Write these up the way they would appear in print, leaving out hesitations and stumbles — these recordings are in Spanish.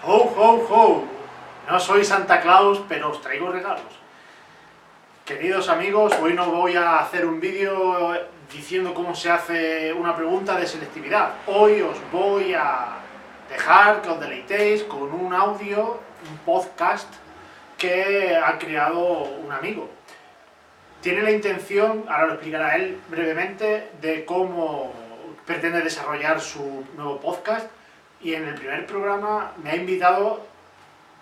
Ho, ho, ho. No soy Santa Claus, pero os traigo regalos. Queridos amigos, hoy no voy a hacer un vídeo diciendo cómo se hace una pregunta de selectividad. Hoy os voy a dejar que os deleitéis con un audio, un podcast que ha creado un amigo. Tiene la intención, ahora lo explicará él brevemente, de cómo pretende desarrollar su nuevo podcast, y en el primer programa me ha invitado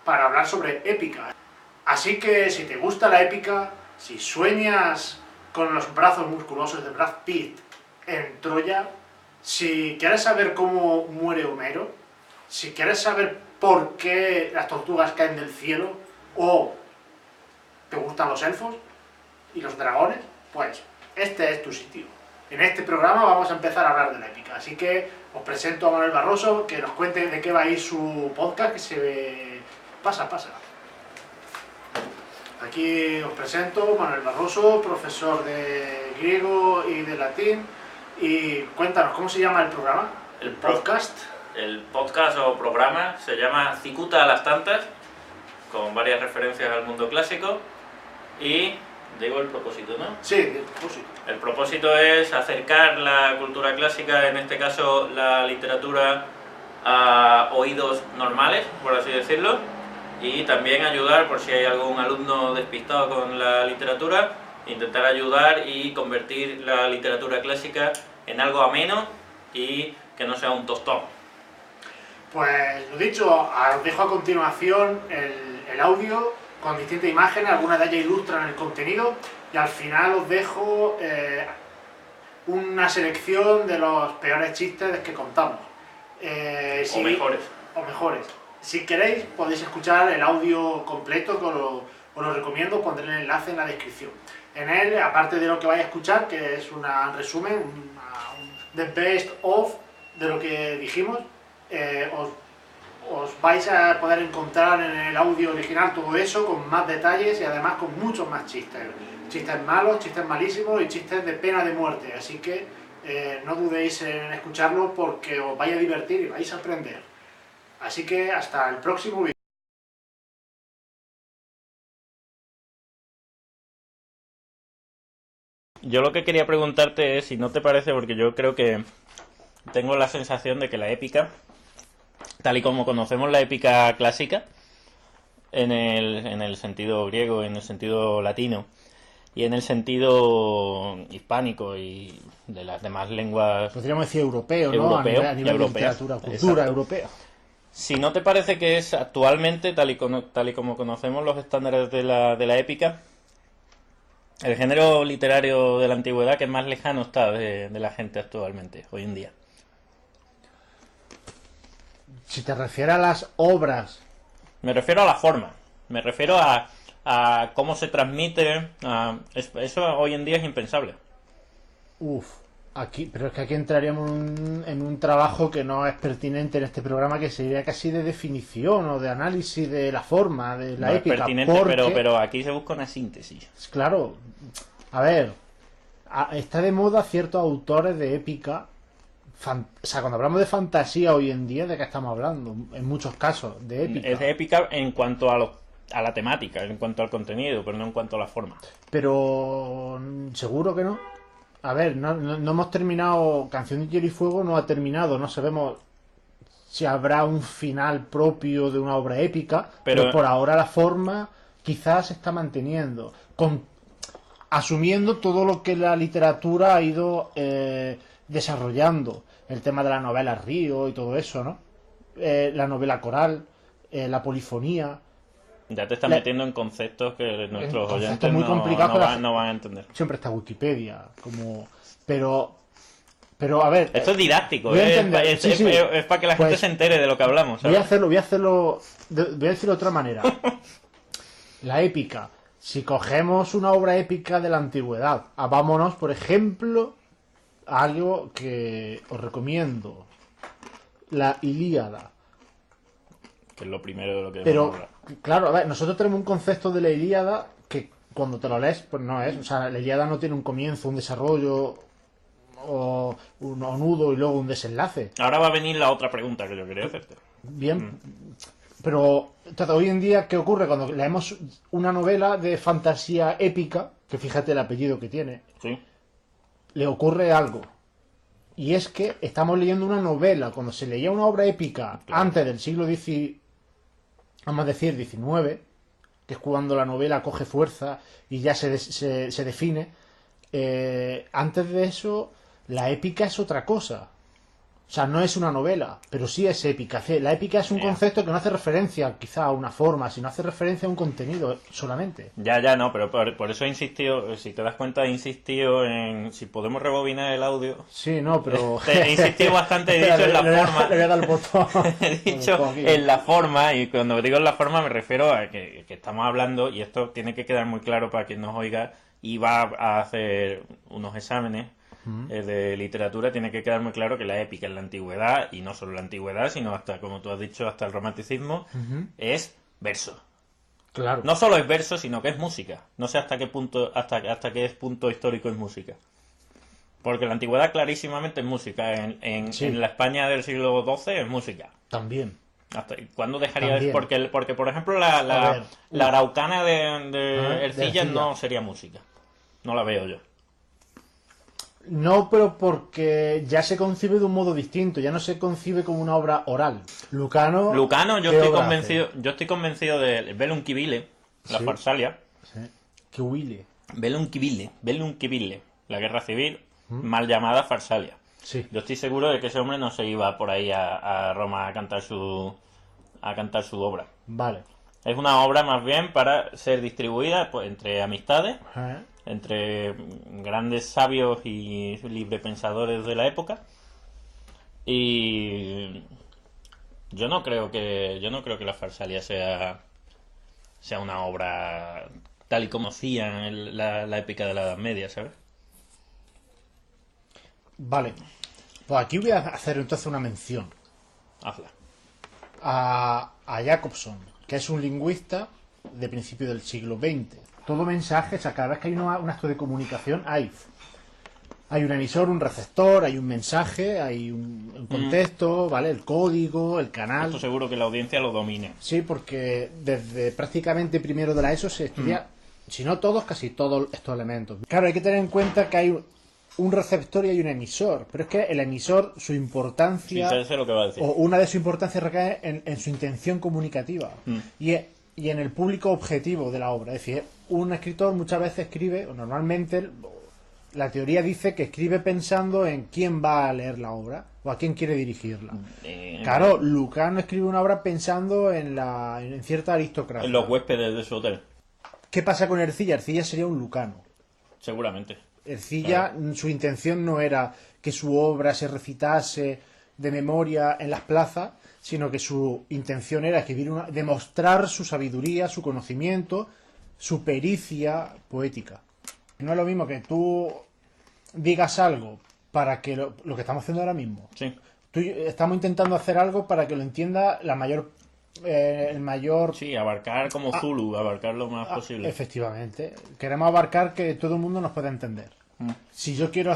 para hablar sobre épica. Así que si te gusta la épica, si sueñas con los brazos musculosos de Brad Pitt en Troya, si quieres saber cómo muere Homero, si quieres saber por qué las tortugas caen del cielo, o te gustan los elfos y los dragones, pues este es tu sitio. En este programa vamos a empezar a hablar de la épica, así que os presento a Manuel Barroso, que nos cuente de qué va a ir su podcast, que se ve... Pasa. Aquí os presento Manuel Barroso, profesor de griego y de latín, y cuéntanos, ¿cómo se llama el programa? El podcast o programa se llama Cicuta a las tantas, con varias referencias al mundo clásico, y digo el propósito, ¿no? Sí, el propósito. El propósito es acercar la cultura clásica, en este caso la literatura, a oídos normales, por así decirlo, y también ayudar, por si hay algún alumno despistado con la literatura, intentar ayudar y convertir la literatura clásica en algo ameno y que no sea un tostón. Pues lo dicho, os dejo a continuación el audio con distintas imágenes, algunas de ellas ilustran el contenido, y al final os dejo una selección de los peores chistes que contamos. O mejores. O mejores. Si queréis podéis escuchar el audio completo, que os lo recomiendo, pondré el enlace en la descripción. En él, aparte de lo que vais a escuchar, que es un resumen, the best of de lo que dijimos, os vais a poder encontrar en el audio original todo eso con más detalles y además con muchos más chistes. Chistes malos, chistes malísimos y chistes de pena de muerte. Así que no dudéis en escucharlo porque os vais a divertir y vais a aprender. Así que hasta el próximo vídeo. Yo lo que quería preguntarte es si no te parece, porque yo creo que tengo la sensación de que la épica, tal y como conocemos la épica clásica, en el sentido griego, en el sentido latino y en el sentido hispánico y de las demás lenguas... Podríamos decir europeo, ¿no? Europeo, a nivel de literatura, cultura europea. Si no te parece que es actualmente, tal y como conocemos los estándares de la épica, el género literario de la antigüedad que más lejano está de la gente actualmente, hoy en día. Si te refieres a las obras... Me refiero a la forma, me refiero a cómo se transmite, eso hoy en día es impensable. Pero es que aquí entraríamos en un trabajo que no es pertinente en este programa, que sería casi de definición o de análisis de la forma, de la épica. Es pertinente, pero aquí se busca una síntesis. Claro, a ver, está de moda ciertos autores de épica. O sea, cuando hablamos de fantasía hoy en día, ¿de qué estamos hablando? En muchos casos, de épica. Es de épica en cuanto a la temática, en cuanto al contenido, pero no en cuanto a la forma. Pero seguro que no. A ver, no hemos terminado. Canción de Hielo y Fuego no ha terminado. No sabemos si habrá un final propio de una obra épica, pero por ahora la forma quizás se está manteniendo, asumiendo todo lo que la literatura ha ido desarrollando. El tema de la novela Río y todo eso, ¿no? La novela coral, la polifonía. Ya te estás metiendo en conceptos que nuestros oyentes muy complicados no van a entender. Siempre está Wikipedia, pero a ver... Esto es didáctico, es para que la gente se entere de lo que hablamos, ¿sabes? Voy a decirlo de otra manera. La épica. Si cogemos una obra épica de la antigüedad, vámonos, por ejemplo, a algo que os recomiendo. La Ilíada. Que es lo primero de lo que Pero, hablar. claro, a ver, nosotros tenemos un concepto de la Ilíada que cuando te lo lees, pues no es. O sea, la Ilíada no tiene un comienzo, un desarrollo o un nudo y luego un desenlace. Ahora va a venir la otra pregunta que yo quería hacerte. Bien, Pero entonces, hoy en día, ¿qué ocurre cuando leemos una novela de fantasía épica? Que fíjate el apellido que tiene. Sí. Le ocurre algo. Y es que estamos leyendo una novela. Cuando se leía una obra épica antes del siglo XIX, vamos a decir XIX, que es cuando la novela coge fuerza y ya se define, antes de eso, la épica es otra cosa. O sea, no es una novela, pero sí es épica. La épica es un concepto que no hace referencia quizá a una forma, sino hace referencia a un contenido solamente. Ya, no, pero por eso he insistido, si te das cuenta, he insistido en si podemos rebobinar el audio. Sí, no, pero... He insistido bastante, he dicho en la forma. Le voy a dar el botón. He dicho en la forma, y cuando digo en la forma me refiero a que estamos hablando, y esto tiene que quedar muy claro para quien nos oiga y va a hacer unos exámenes de literatura. Tiene que quedar muy claro que la épica en la antigüedad, y no solo la antigüedad, sino hasta, como tú has dicho, hasta el romanticismo, es verso. Claro. No solo es verso, sino que es música. No sé hasta qué punto, hasta qué punto histórico es música. Porque la antigüedad clarísimamente es música. En la España del siglo XII es música. También. ¿Cuándo dejaría de...? Porque, por ejemplo, la araucana de Ercilla no sería música. No la veo yo. No, pero porque ya se concibe de un modo distinto, ya no se concibe como una obra oral. Lucano, yo estoy convencido de Bellum Civile, la Farsalia. Sí. Que huile. Bellum Civile, la guerra civil, mal llamada Farsalia. Sí. Yo estoy seguro de que ese hombre no se iba por ahí a Roma a cantar su obra. Vale. Es una obra más bien para ser distribuida pues, entre amistades, entre grandes sabios y librepensadores de la época. Y yo no creo que la Farsalia sea una obra tal y como hacían la épica de la Edad Media, ¿sabes? Vale. Pues aquí voy a hacer entonces una mención Hazla. a Jacobson, que es un lingüista de principios del siglo XX. Todo mensaje, o sea, cada vez que hay un acto de comunicación, hay un emisor, un receptor, hay un mensaje, hay un contexto, ¿vale? El código, el canal. Esto seguro que la audiencia lo domine. Sí, porque desde prácticamente primero de la ESO se estudia, si no todos, casi todos estos elementos. Claro, hay que tener en cuenta que hay un receptor y hay un emisor, pero es que el emisor, su importancia, Sí, sé lo que va a decir. o una de sus importancias recae en su intención comunicativa y en el público objetivo de la obra. Es decir, un escritor muchas veces escribe, o normalmente la teoría dice que escribe pensando en quién va a leer la obra o a quién quiere dirigirla. Claro, Lucano escribe una obra pensando en cierta aristocracia. En los huéspedes de su hotel. ¿Qué pasa con Ercilla? Ercilla sería un Lucano. Seguramente. Ercilla, su intención no era que su obra se recitase de memoria en las plazas, sino que su intención era demostrar su sabiduría, su conocimiento, su pericia poética. No es lo mismo que tú digas algo para que lo que estamos haciendo ahora mismo. Sí. Estamos intentando hacer algo para que lo entienda el mayor... Sí, abarcar como Zulu, abarcar lo más posible. Efectivamente. Queremos abarcar que todo el mundo nos pueda entender. Si yo quiero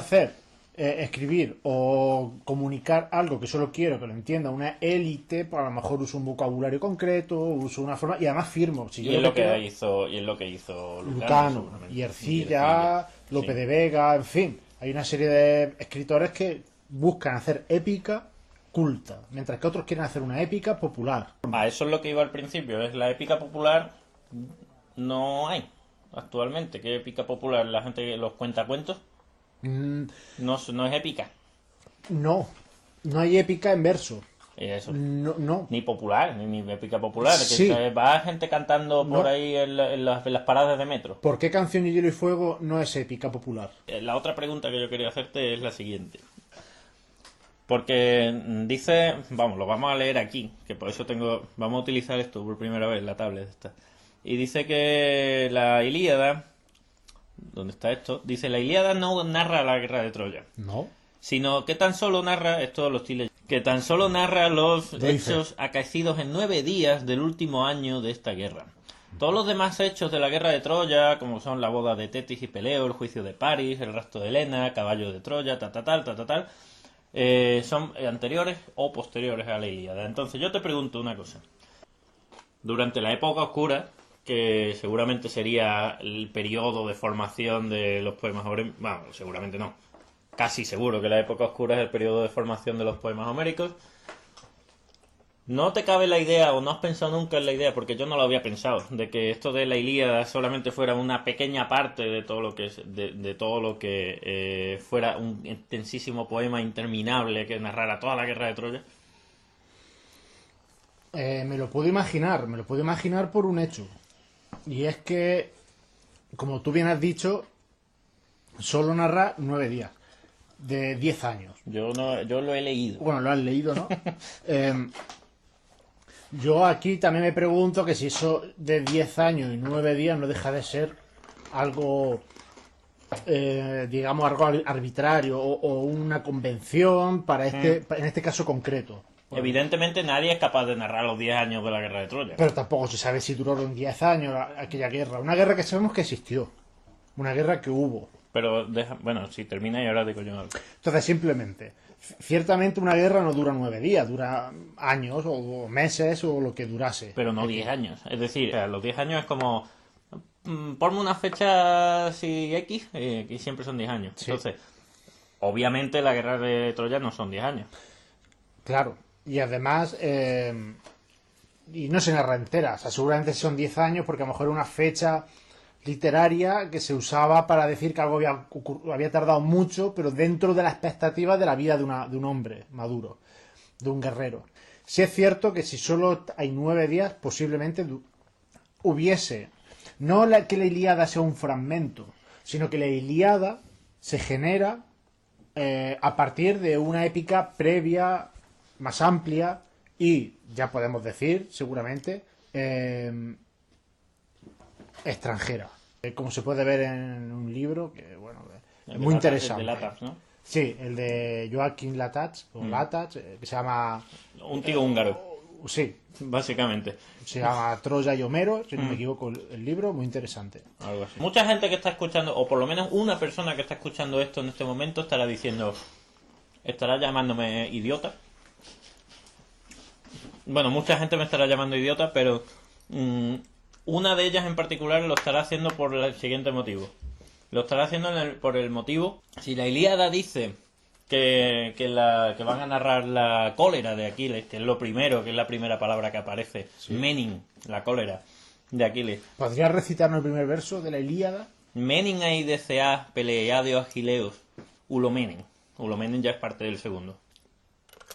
escribir o comunicar algo que solo quiero que lo entienda una élite, pues a lo mejor uso un vocabulario concreto, uso una forma y además firmo. Si yo es lo que hizo Lucano y Ercilla, Lope de Vega, en fin, hay una serie de escritores que buscan hacer épica culta, mientras que otros quieren hacer una épica popular. Eso es lo que iba al principio, es la épica popular no hay actualmente. ¿Qué épica popular? La gente que los cuentacuentos no es épica. No hay épica en verso. Eso. No. Ni popular, ni épica popular. Sí. Que va gente cantando por ahí en las paradas de metro. ¿Por qué Canción de Hielo y Fuego no es épica popular? La otra pregunta que yo quería hacerte es la siguiente. Porque dice, vamos, lo vamos a leer aquí, que por eso vamos a utilizar esto por primera vez, la tablet esta. Y dice que la Ilíada, ¿dónde está esto? Dice, la Ilíada no narra la guerra de Troya. No. Sino que tan solo narra, esto lo estoy leyendo, que tan solo narra los hechos acaecidos en 9 días del último año de esta guerra. Todos los demás hechos de la guerra de Troya, como son la boda de Tetis y Peleo, el juicio de París, el rastro de Helena, caballo de Troya, son anteriores o posteriores a la Ilíada. Entonces yo te pregunto una cosa. Durante la época oscura, que seguramente sería el periodo de formación de los poemas homéricos, bueno, seguramente no, casi seguro que la época oscura es el periodo de formación de los poemas homéricos. ¿No te cabe la idea, o no has pensado nunca en la idea, porque yo no lo había pensado, de que esto de la Ilíada solamente fuera una pequeña parte de todo lo que de todo lo que fuera un extensísimo poema interminable que narrara toda la guerra de Troya? Me lo puedo imaginar por un hecho. Y es que, como tú bien has dicho, solo narra 9 días, de 10 años. Yo lo he leído. Bueno, lo has leído, ¿no? Yo aquí también me pregunto que si eso de 10 años y 9 días no deja de ser algo, digamos, algo arbitrario o una convención para en este caso concreto. Bueno, evidentemente nadie es capaz de narrar los 10 años de la guerra de Troya. pero tampoco se sabe si duraron 10 años aquella guerra. Una guerra que sabemos que existió. Una guerra que hubo. Pero, bueno, si termina y ahora digo yo algo. Entonces, simplemente, ciertamente una guerra no dura 9 días, dura años o meses o lo que durase. Pero no 10 años. Es decir, los 10 años es como... ponme una fecha así X, y siempre son 10 años. Sí. Entonces, obviamente la guerra de Troya no son 10 años. Claro, y además, y no se narra entera, o sea, seguramente son 10 años porque a lo mejor era una fecha literaria que se usaba para decir que algo había tardado mucho, pero dentro de la expectativa de la vida de un hombre maduro, de un guerrero. Sí es cierto que si solo hay 9 días, posiblemente hubiese, no que la Ilíada sea un fragmento, sino que la Ilíada se genera a partir de una épica previa, más amplia y, ya podemos decir, seguramente, extranjera. Como se puede ver en un libro que, bueno, es muy interesante. El de Latach, ¿no? Sí, el de Joachim Latach, que se llama... Un tío húngaro. Sí. Básicamente. Se llama Troya y Homero, si no me equivoco, el libro, muy interesante. Algo así. Mucha gente que está escuchando, o por lo menos una persona que está escuchando esto en este momento, estará diciendo, estará llamándome idiota. Bueno, mucha gente me estará llamando idiota, pero una de ellas en particular lo estará haciendo por el siguiente motivo. Lo estará haciendo por el motivo, si la Ilíada dice que van a narrar la cólera de Aquiles, que es lo primero, que es la primera palabra que aparece, sí. Menin, la cólera de Aquiles. ¿Podrías recitarnos el primer verso de la Ilíada? Menin eideseas peleadio agileos, ulomenen. Ulomenen ya es parte del segundo.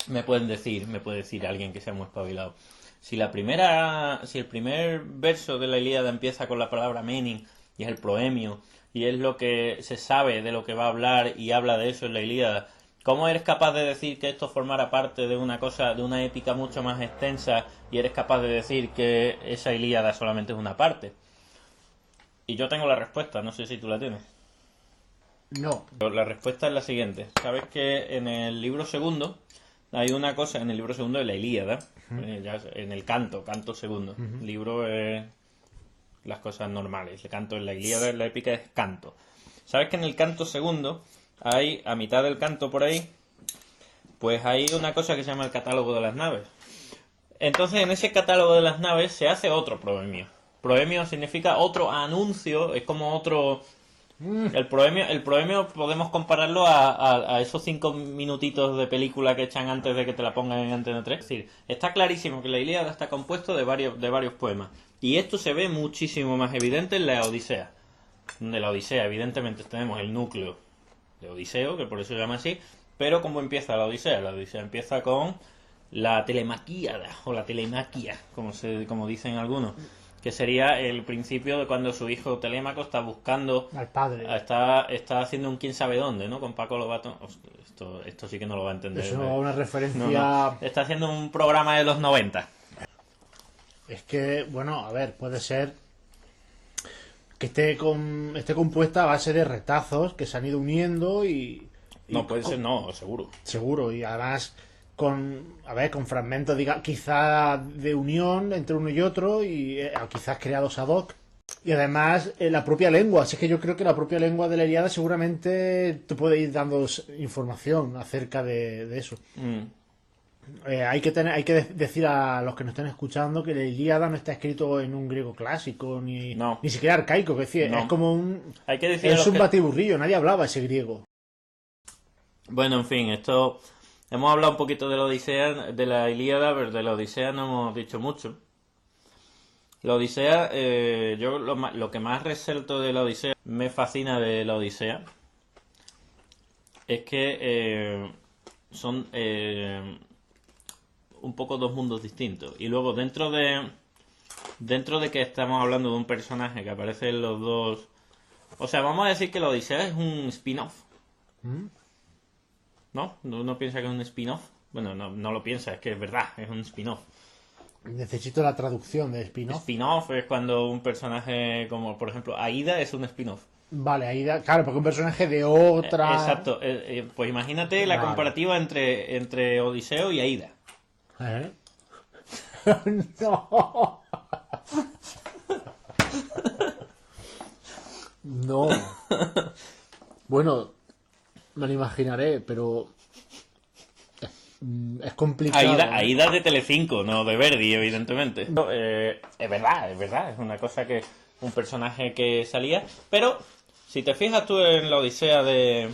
Me puede decir alguien que sea muy espabilado. Si el primer verso de la Ilíada empieza con la palabra Menin, y es el proemio, y es lo que se sabe de lo que va a hablar y habla de eso en la Ilíada, ¿cómo eres capaz de decir que esto formara parte de una cosa, de una épica mucho más extensa, y eres capaz de decir que esa Ilíada solamente es una parte? Y yo tengo la respuesta, no sé si tú la tienes. No. La respuesta es la siguiente. Sabes que en el libro segundo hay una cosa, en el libro segundo de la Ilíada, ya en el canto segundo. El libro es las cosas normales. El canto en la Ilíada, la épica es canto. Sabes que en el canto segundo hay, a mitad del canto por ahí, pues hay una cosa que se llama el catálogo de las naves. Entonces en ese catálogo de las naves se hace otro proemio. Proemio significa otro anuncio, es como otro... El proemio podemos compararlo a esos 5 minutitos de película que echan antes de que te la pongan en Antena 3. Es decir, está clarísimo que la Ilíada está compuesto de varios poemas. Y esto se ve muchísimo más evidente en la Odisea. De la Odisea, evidentemente, tenemos el núcleo de Odiseo, que por eso se llama así. Pero ¿cómo empieza la Odisea? La Odisea empieza con la telemaquíada, o la telemaquia, como dicen algunos. Que sería el principio de cuando su hijo Telémaco está buscando al padre. Está haciendo un quién sabe dónde, ¿no? Con Paco Lobato. Esto sí que no lo va a entender. Eso es una referencia... No. Está haciendo un programa de los 90. Es que, bueno, a ver, puede ser que esté compuesta a base de retazos que se han ido uniendo y no, puede ser, no, seguro. Seguro, y además... con fragmentos, quizá de unión entre uno y otro, y quizás creados ad hoc. Y además, la propia lengua. Así que yo creo que la propia lengua de la Ilíada seguramente te puede ir dando información acerca de eso. Hay que decir a los que nos estén escuchando que la Ilíada no está escrito en un griego clásico, ni siquiera arcaico, que decir, No. es como un... Hay que decir a Es los un que- batiburrillo, nadie hablaba ese griego. Bueno, en fin, esto... Hemos hablado un poquito de la Odisea, de la Ilíada, pero de la Odisea no hemos dicho mucho. La Odisea, yo lo que más resalto de la Odisea, me fascina de la Odisea, es que son un poco dos mundos distintos. Y luego dentro de que estamos hablando de un personaje que aparece en los dos... O sea, vamos a decir que la Odisea es un spin-off. ¿No? ¿No piensa que es un spin-off? Bueno, no lo piensa, es que es verdad, es un spin-off. Necesito la traducción de spin-off. Spin-off es cuando un personaje como, por ejemplo, Aida es un spin-off. Vale, ahí claro, porque un personaje de otra... Exacto. Pues imagínate la Vale. comparativa entre Odiseo y Aida. ¿Eh? No. No. Bueno, me lo imaginaré, pero es complicado. Aida de Telecinco, no de Verdi, evidentemente. Es verdad, es una cosa que un personaje que salía, pero si te fijas tú en la Odisea de...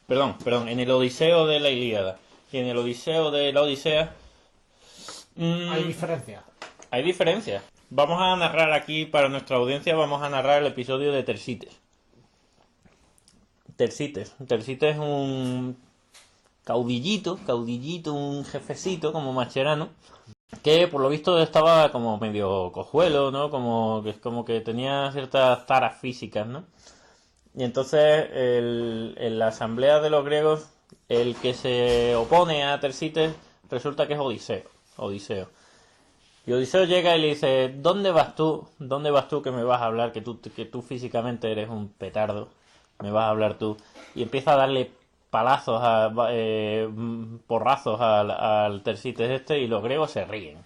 Perdón, en el Odiseo de la Ilíada y en el Odiseo de la Odisea... Hay diferencia. Hay diferencias. Vamos a narrar aquí, para nuestra audiencia, vamos a narrar el episodio de Tersites. Tersites es un caudillito, un jefecito como Mascherano, que por lo visto estaba como medio cojuelo, ¿no? Como que tenía ciertas taras físicas, ¿no? Y entonces en la asamblea de los griegos, el que se opone a Tersites resulta que es Odiseo. Y Odiseo llega y le dice, ¿dónde vas tú? ¿Dónde vas tú que me vas a hablar? Que tú físicamente eres un petardo. Me vas a hablar tú. Y empieza a darle palazos, porrazos al Tersites este, y los griegos se ríen.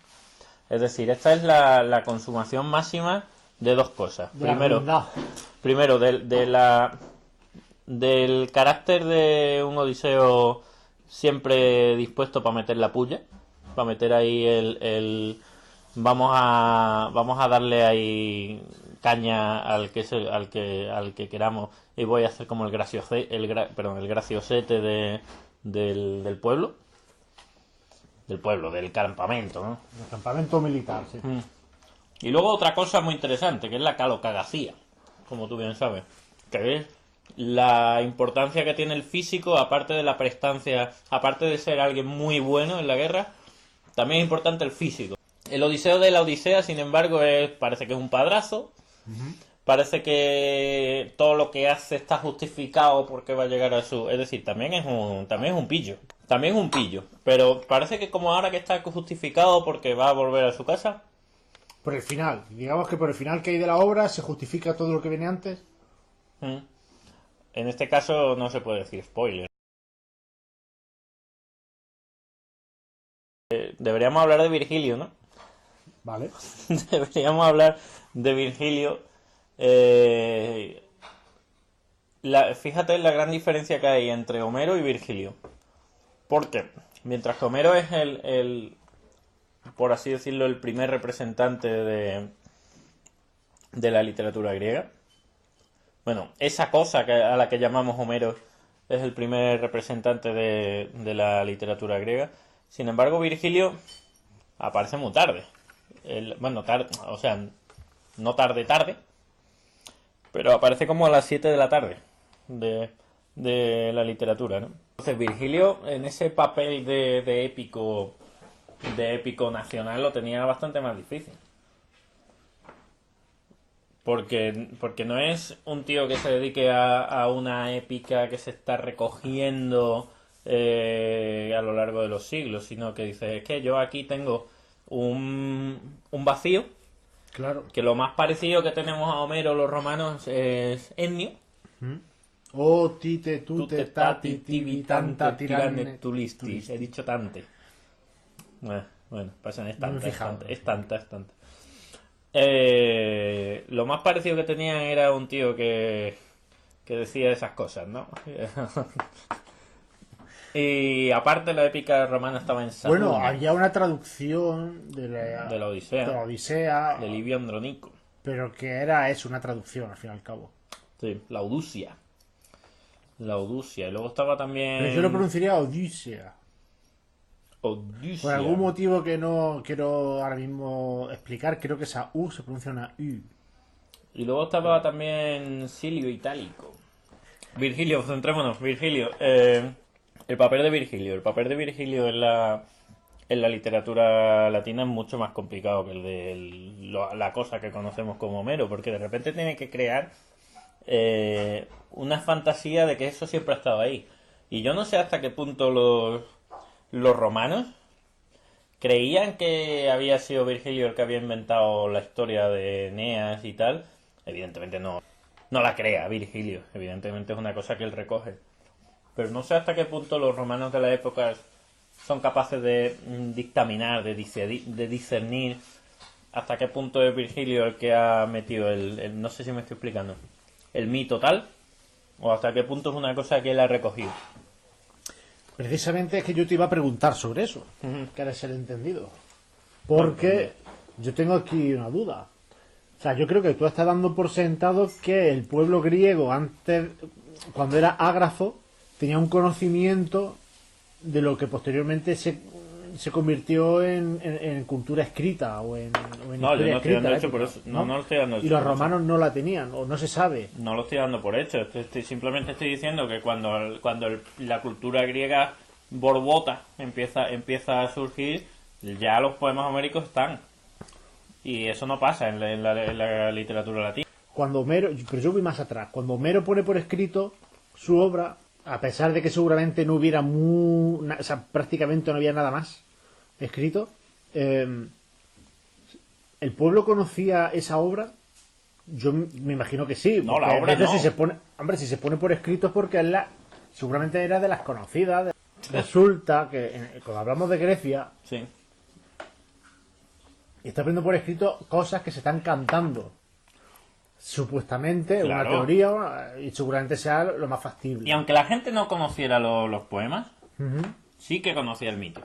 Es decir, esta es la consumación máxima de dos cosas. De la ruindad. Primero del carácter de un Odiseo siempre dispuesto para meter la puya, para meter ahí vamos a darle ahí caña al que queramos, y voy a hacer como el graciosete del pueblo, del campamento, ¿no? El campamento militar, sí. Y luego otra cosa muy interesante, que es la calocagacía, como tú bien sabes, que es la importancia que tiene el físico, aparte de la prestancia, aparte de ser alguien muy bueno en la guerra, también es importante el físico. El Odiseo de la Odisea, sin embargo, parece que es un padrazo. Parece que todo lo que hace está justificado porque va a llegar a su... Es decir, también es un pillo. También es un pillo. Pero parece que como ahora que está justificado porque va a volver a su casa... Por el final. Digamos que por el final que hay de la obra se justifica todo lo que viene antes. En este caso no se puede decir spoiler. Deberíamos hablar de Virgilio, ¿no? Vale. Deberíamos hablar de Virgilio. Fíjate la gran diferencia que hay entre Homero y Virgilio. Porque mientras que Homero es por así decirlo, el primer representante de la literatura griega. Bueno, esa cosa a la que llamamos Homero es el primer representante de la literatura griega. Sin embargo, Virgilio aparece muy tarde. Tarde, o sea, no tarde, pero aparece como a las 7 de la tarde de la literatura, ¿no? Entonces Virgilio en ese papel de épico nacional lo tenía bastante más difícil. Porque no es un tío que se dedique a una épica que se está recogiendo a lo largo de los siglos, sino que dice, es que yo aquí tengo un vacío. Claro. Que lo más parecido que tenemos a Homero los romanos es Ennio. O tite, tute, tati, tibi, tanta, tirane, tulistis. He dicho tante. Bueno, pasan, es tanta. Lo más parecido que tenían era un tío que decía esas cosas, ¿no? Y aparte la épica romana estaba en Saturno. Bueno, había una traducción de la Odisea. de la Odisea, De Livio Andronico. pero que era eso, una traducción al fin y al cabo. Sí, la Odusia. La Odusia. Y luego estaba también... Pero yo lo pronunciaría Odisea. Odusia. Por algún motivo que no quiero ahora mismo explicar, creo que esa U se pronuncia una U. Y luego estaba también Silio Itálico. Virgilio, centrémonos, Virgilio. El papel de Virgilio. El papel de Virgilio en la literatura latina es mucho más complicado que el de la cosa que conocemos como Homero, porque de repente tiene que crear una fantasía de que eso siempre ha estado ahí. Y yo no sé hasta qué punto los romanos creían que había sido Virgilio el que había inventado la historia de Eneas y tal. Evidentemente no la crea Virgilio, evidentemente es una cosa que él recoge. Pero no sé hasta qué punto los romanos de la época son capaces de dictaminar, de discernir hasta qué punto es Virgilio el que ha metido no sé si me estoy explicando, el mito tal, o hasta qué punto es una cosa que él ha recogido. Precisamente es que yo te iba a preguntar sobre eso, que eres el entendido. Porque yo tengo aquí una duda. O sea, yo creo que tú estás dando por sentado que el pueblo griego antes, cuando era ágrafo, tenía un conocimiento de lo que posteriormente se convirtió en cultura escrita o en No, yo no estoy dando escrita, hecho por eso. No lo estoy dando hecho. Y los por eso. romanos no la tenían, o no se sabe. No lo estoy dando por hecho. Simplemente estoy diciendo que cuando la cultura griega borbota empieza a surgir, ya los poemas homéricos están. Y eso no pasa en la literatura latina. Cuando Homero, pero yo voy más atrás, cuando Homero pone por escrito su obra, a pesar de que seguramente no hubiera o sea, prácticamente no había nada más escrito, el pueblo conocía esa obra. Yo me imagino que sí. No, la obra no. Si se pone por escrito es porque seguramente era de las conocidas. Resulta que cuando hablamos de Grecia, Sí. está poniendo por escrito cosas que se están cantando. Supuestamente, Claro. una teoría, y seguramente sea lo más factible. Y aunque la gente no conociera los poemas, Ujú, sí que conocía el mito.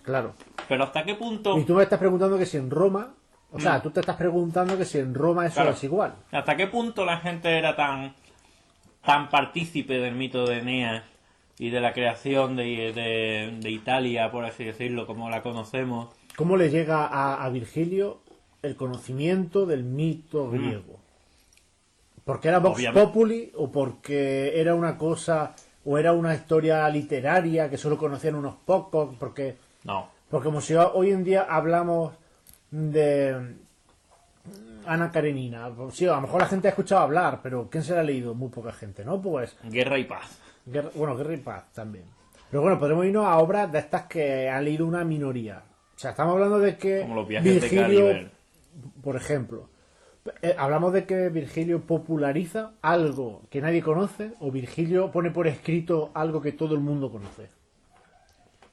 claro. Pero ¿hasta qué punto? Y tú me estás preguntando que si en Roma, o sea, tú te estás preguntando que si en Roma eso Claro. es igual. ¿Hasta qué punto la gente era tan partícipe del mito de Eneas y de la creación de Italia, por así decirlo, como la conocemos? ¿Cómo le llega a Virgilio el conocimiento del mito griego? ¿Porque era Vox Obviamente. Populi o porque era una cosa o era una historia literaria que solo conocían unos pocos? Porque como si hoy en día hablamos de Ana Karenina. Pues sí, a lo mejor la gente ha escuchado hablar, pero ¿quién se la ha leído? Muy poca gente, ¿no? Pues Guerra y paz. Guerra y Paz también. Pero bueno, podemos irnos a obras de estas que ha leído una minoría. O sea, estamos hablando de que Como los viajes de Virgilio, Gulliver. por ejemplo, hablamos de que Virgilio populariza algo que nadie conoce o Virgilio pone por escrito algo que todo el mundo conoce.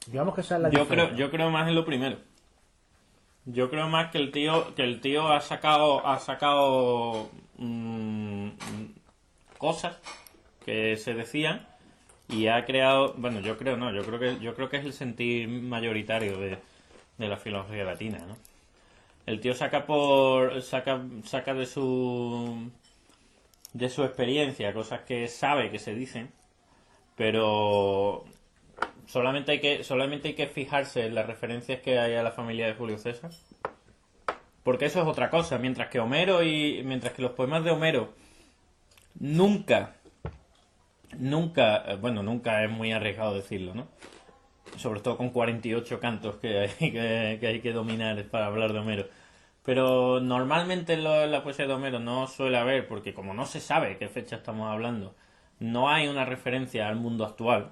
Digamos que esa es la diferencia. Yo creo más en lo primero. Yo creo más que el tío ha sacado cosas que se decían y ha creado, bueno, yo creo que es el sentir mayoritario de la filología latina, ¿no? El tío saca de su experiencia cosas que sabe que se dicen, pero solamente hay que fijarse en las referencias que hay a la familia de Julio César, porque eso es otra cosa. Mientras que los poemas de Homero nunca, bueno, nunca es muy arriesgado decirlo, ¿no? Sobre todo con 48 cantos que hay que dominar para hablar de Homero. Pero normalmente en la poesía de Homero no suele haber, porque como no se sabe qué fecha estamos hablando, no hay una referencia al mundo actual,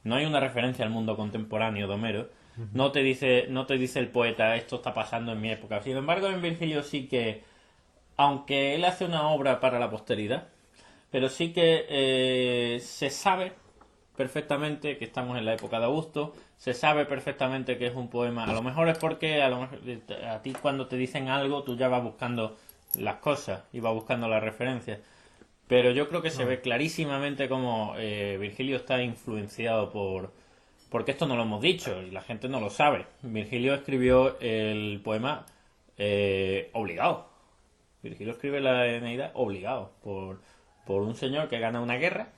no hay una referencia al mundo contemporáneo de Homero. No te dice el poeta, esto está pasando en mi época. Sin embargo, en Virgilio sí que, aunque él hace una obra para la posteridad, pero sí que se sabe perfectamente que estamos en la época de Augusto, se sabe perfectamente que es un poema. A lo mejor es porque a ti cuando te dicen algo tú ya vas buscando las cosas y vas buscando las referencias, Pero yo creo que se ve clarísimamente como Virgilio está influenciado porque esto no lo hemos dicho y la gente no lo sabe. Virgilio escribió el poema obligado. Virgilio escribe la Eneida obligado por un señor que gana una guerra,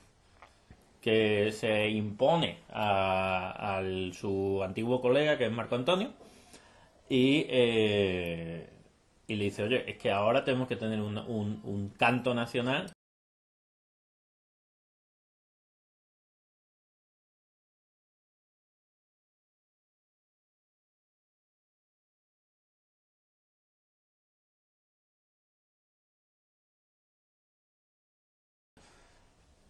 que se impone a su antiguo colega, que es Marco Antonio, y le dice, oye, es que ahora tenemos que tener un canto nacional.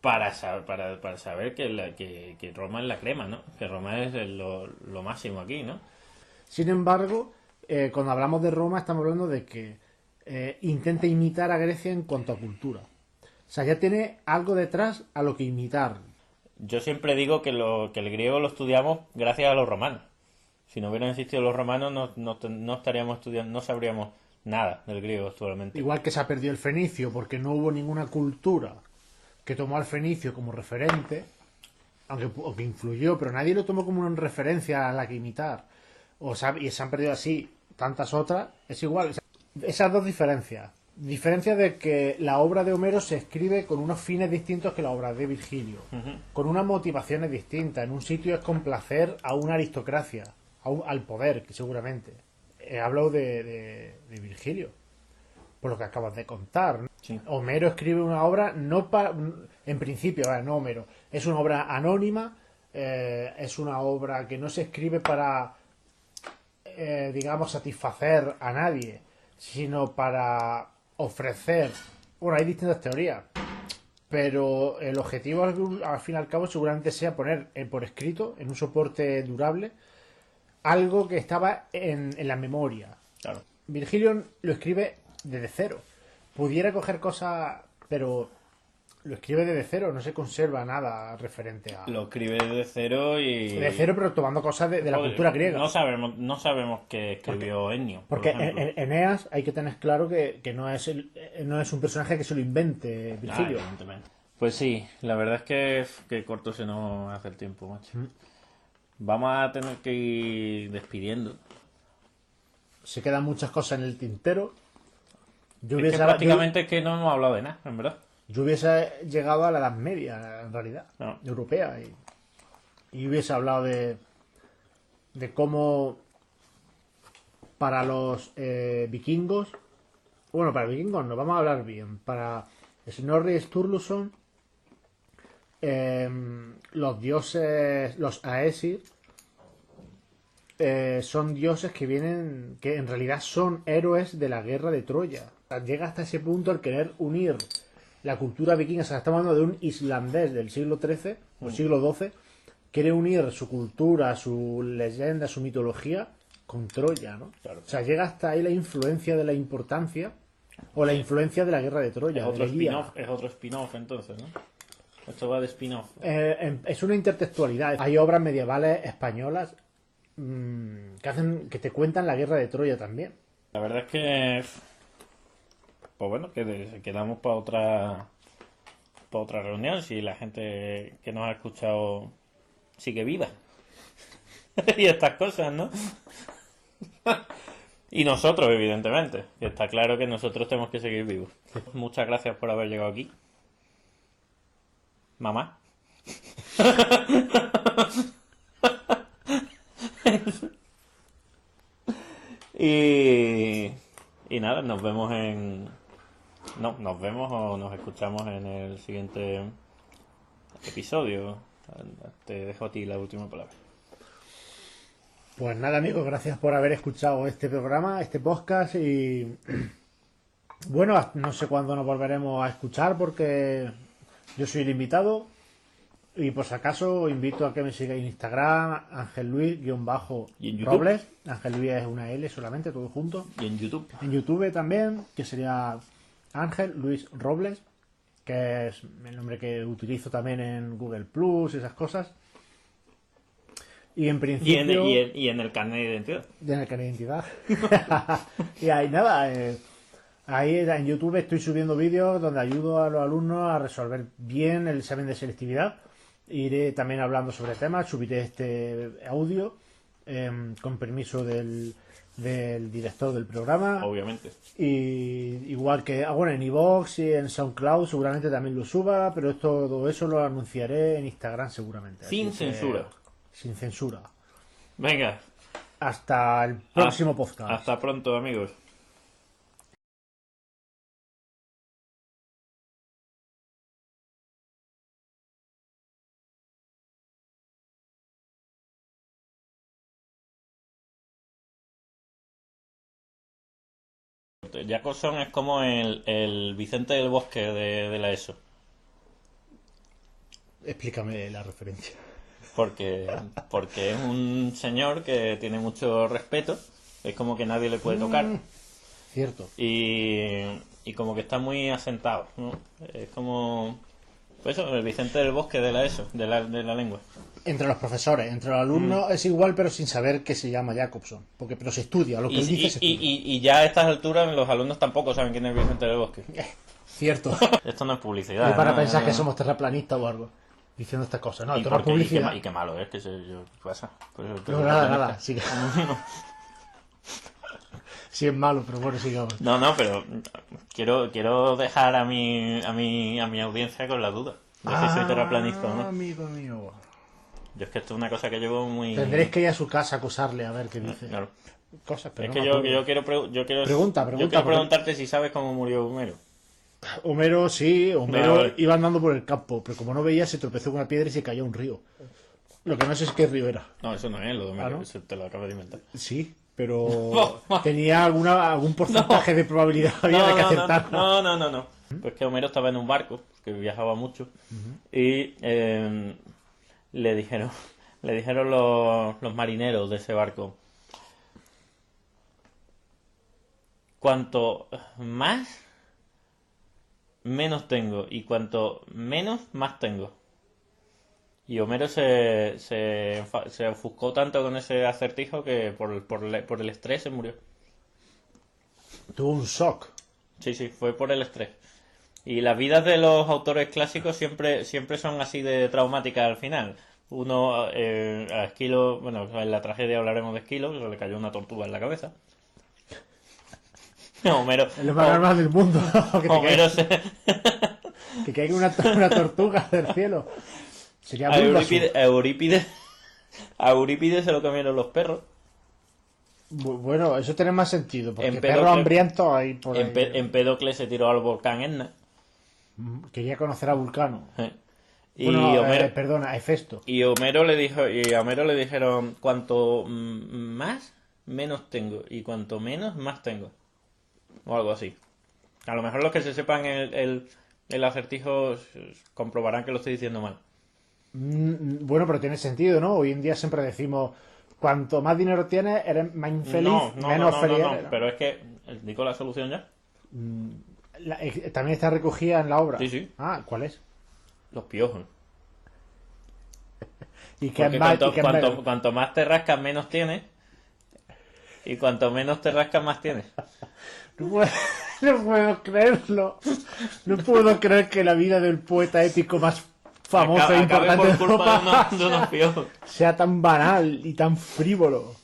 Para saber que Roma es la crema, ¿no? Que Roma es lo máximo aquí, ¿no? Sin embargo, cuando hablamos de Roma estamos hablando de que intenta imitar a Grecia en cuanto a cultura. O sea, ya tiene algo detrás a lo que imitar. Yo siempre digo que el griego lo estudiamos gracias a los romanos. Si no hubieran existido los romanos no estaríamos estudiando, no sabríamos nada del griego actualmente. Igual que se ha perdido el fenicio porque no hubo ninguna cultura que tomó al fenicio como referente, aunque influyó, pero nadie lo tomó como una referencia a la que imitar. Y se han perdido así tantas otras. Es igual. Esas dos diferencias. Diferencia de que la obra de Homero se escribe con unos fines distintos que la obra de Virgilio. Con unas motivaciones distintas. En un sitio es complacer a una aristocracia, al poder, que seguramente. Hablo de Virgilio, por lo que acabas de contar, ¿no? Sí. Homero escribe una obra en principio, no Homero, es una obra anónima, es una obra que no se escribe para digamos satisfacer a nadie, sino para ofrecer, bueno, hay distintas teorías, pero el objetivo al fin y al cabo seguramente sea poner por escrito en un soporte durable algo que estaba en la memoria. Claro. Virgilio lo escribe desde cero. Pudiera coger cosas, pero lo escribe desde cero, no se conserva nada referente a... Lo escribe desde cero y... De cero, pero tomando cosas de la cultura griega. No sabemos qué escribió Ennio. Porque por ejemplo. Eneas hay que tener claro que no es un personaje que se lo invente Virgilio. Evidentemente. Pues sí, la verdad es que corto se nos hace el tiempo, macho. Vamos a tener que ir despidiendo. Se quedan muchas cosas en el tintero. Es que prácticamente es que no hemos hablado de nada, en verdad. Yo hubiese llegado a la Edad Media, en realidad, No. europea, y hubiese hablado de cómo para los vikingos, bueno, para vikingos no, vamos a hablar bien, para Snorri Sturluson, los dioses, los Aesir, son dioses que en realidad son héroes de la guerra de Troya. O sea, llega hasta ese punto el querer unir la cultura vikinga. O sea, estamos hablando de un islandés del siglo XIII o siglo XII, quiere unir su cultura, su leyenda, su mitología con Troya, ¿no? Claro. O sea, llega hasta ahí la influencia de la importancia o la influencia de la guerra de Troya. Es otro spin-off entonces, ¿no? Esto va de spin-off. Es una intertextualidad. Hay obras medievales españolas que te cuentan la guerra de Troya también. La verdad es que, pues bueno, que quedamos para otra reunión si la gente que nos ha escuchado sigue viva. Y estas cosas, ¿no? Y nosotros, evidentemente, que está claro que nosotros tenemos que seguir vivos. Muchas gracias por haber llegado aquí. Mamá. Y nada, nos vemos nos vemos o nos escuchamos en el siguiente episodio. Te dejo a ti la última palabra. Pues nada, amigos, gracias por haber escuchado este programa, este podcast, y bueno, no sé cuándo nos volveremos a escuchar porque yo soy el invitado. Y por si acaso os invito a que me sigáis en Instagram, Ángel Luis ¿Y en YouTube? Robles. Ángel Luis es una L solamente, todo junto. Y en YouTube. En YouTube también, que sería Ángel Luis Robles, que es el nombre que utilizo también en Google Plus y esas cosas. Y en principio... Y en el carnet de identidad. En el carnet de identidad. Y ahí nada, Ahí en YouTube estoy subiendo vídeos donde ayudo a los alumnos a resolver bien el examen de selectividad. Iré también hablando sobre temas, subiré este audio con permiso del director del programa. Obviamente. Y igual que, bueno, en iVoox y en SoundCloud seguramente también lo suba, pero todo eso lo anunciaré en Instagram seguramente. Sin censura. Sin censura. Venga. Hasta el próximo podcast. Hasta pronto, amigos. Jacobson es como el Vicente del Bosque de la ESO. Explícame la referencia. Porque es un señor que tiene mucho respeto. Es como que nadie le puede tocar. Cierto. Y como que está muy asentado, ¿no? Es como... Pues eso, el Vicente del Bosque de la ESO, de la lengua. Entre los profesores, entre los alumnos es igual, pero sin saber que se llama Jacobson. Pero se estudia, lo que él dice se estudia. Y ya a estas alturas los alumnos tampoco saben quién es el Vicente del Bosque. Cierto. Esto no es publicidad. Es para ¿no? pensar que somos terraplanistas o algo. Diciendo estas cosas. No, ¿Y esto no es publicidad. qué malo es, que sé yo, ¿qué pasa? Pues, No, nada. Sí, sí es malo, pero bueno, sigamos. No, pero quiero dejar a mi audiencia con la duda de si soy terraplanista o no. Amigo mío. Yo es que esto es una cosa que llevo muy... Tendréis que ir a su casa a acosarle a ver qué dice. Claro. Cosas, pero Es no que me acuerdo. yo quiero Pregunta, yo quiero preguntarte si sabes cómo murió Homero. Homero, sí, Homero Vale. iba andando por el campo, pero como no veía, se tropezó con una piedra y se cayó a un río. Lo que no sé es qué río era. No, eso no es lo de Homero, ¿no? eso te lo acabo de inventar. Sí, pero tenía algún porcentaje de probabilidad había de que acertar. No. Pues que Homero estaba en un barco, que viajaba mucho, y le dijeron los marineros de ese barco: cuanto más, menos tengo, y cuanto menos, más tengo. Y Homero se ofuscó tanto con ese acertijo que por el estrés se murió. Tuvo un shock. Sí, fue por el estrés. Y las vidas de los autores clásicos siempre son así de traumáticas al final. Uno, a Esquilo, bueno, en la tragedia hablaremos de Esquilo, que le cayó una tortuga en la cabeza. Homero... Es lo más normal del mundo. Homero Que caiga una tortuga del cielo. Sería muy a Eurípides se lo comieron los perros. Bueno, eso tiene más sentido, porque En perro Empédocle- hambriento ahí por ahí. Empédocles se tiró al volcán Etna. Quería conocer a Vulcano. Y Bueno, Homero... perdona, a Hefesto. Y a Homero le dijeron: cuanto más, menos tengo, y cuanto menos, más tengo. O algo así. A lo mejor los que se sepan el acertijo comprobarán que lo estoy diciendo mal. Bueno, pero tiene sentido, ¿no? Hoy en día siempre decimos, cuanto más dinero tienes, eres más infeliz, menos feliz eres, ¿no? Pero es que... ¿Digo la solución ya? También está recogida en la obra. Sí. Ah, ¿cuál es? Los piojos. ¿Y qué Porque es más? ¿Y qué es menos? cuanto más te rascas, menos tienes. Y cuanto menos te rascas, más tienes. No puedo creerlo. No puedo creer que la vida del poeta épico más famoso e Acabé importante por de culpa Europa de unos piojos. sea tan banal y tan frívolo.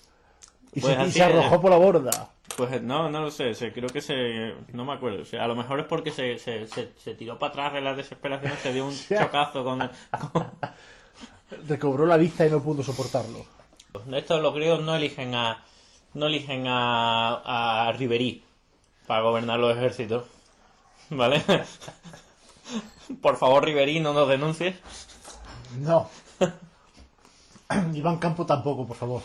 Y Pues se así es. arrojó por la borda. Pues no lo sé, creo que no me acuerdo. O sea, a lo mejor es porque se tiró para atrás en la desesperación, se dio un chocazo con... Recobró la vista y no pudo soportarlo. Estos los griegos no eligen a Ribery para gobernar los ejércitos, ¿vale? Por favor, Ribery, no nos denuncies. No. Iván Campo tampoco, por favor.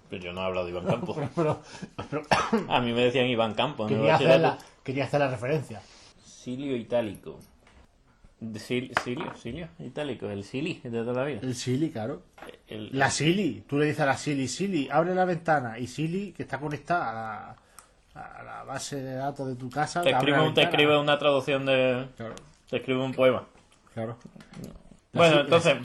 Pero yo no he hablado de Iván Campos. Pero A mí me decían Iván Campos. quería hacer la referencia. Silio itálico. Silio itálico, el Sili de toda la vida. El Sili, claro. El- La Sili. Tú le dices a la Sili, abre la ventana. Y Sili, que está conectada a la base de datos de tu casa, Te abre la escribe ventana. una traducción de... Claro, Te escribe un poema. claro. Bueno, entonces...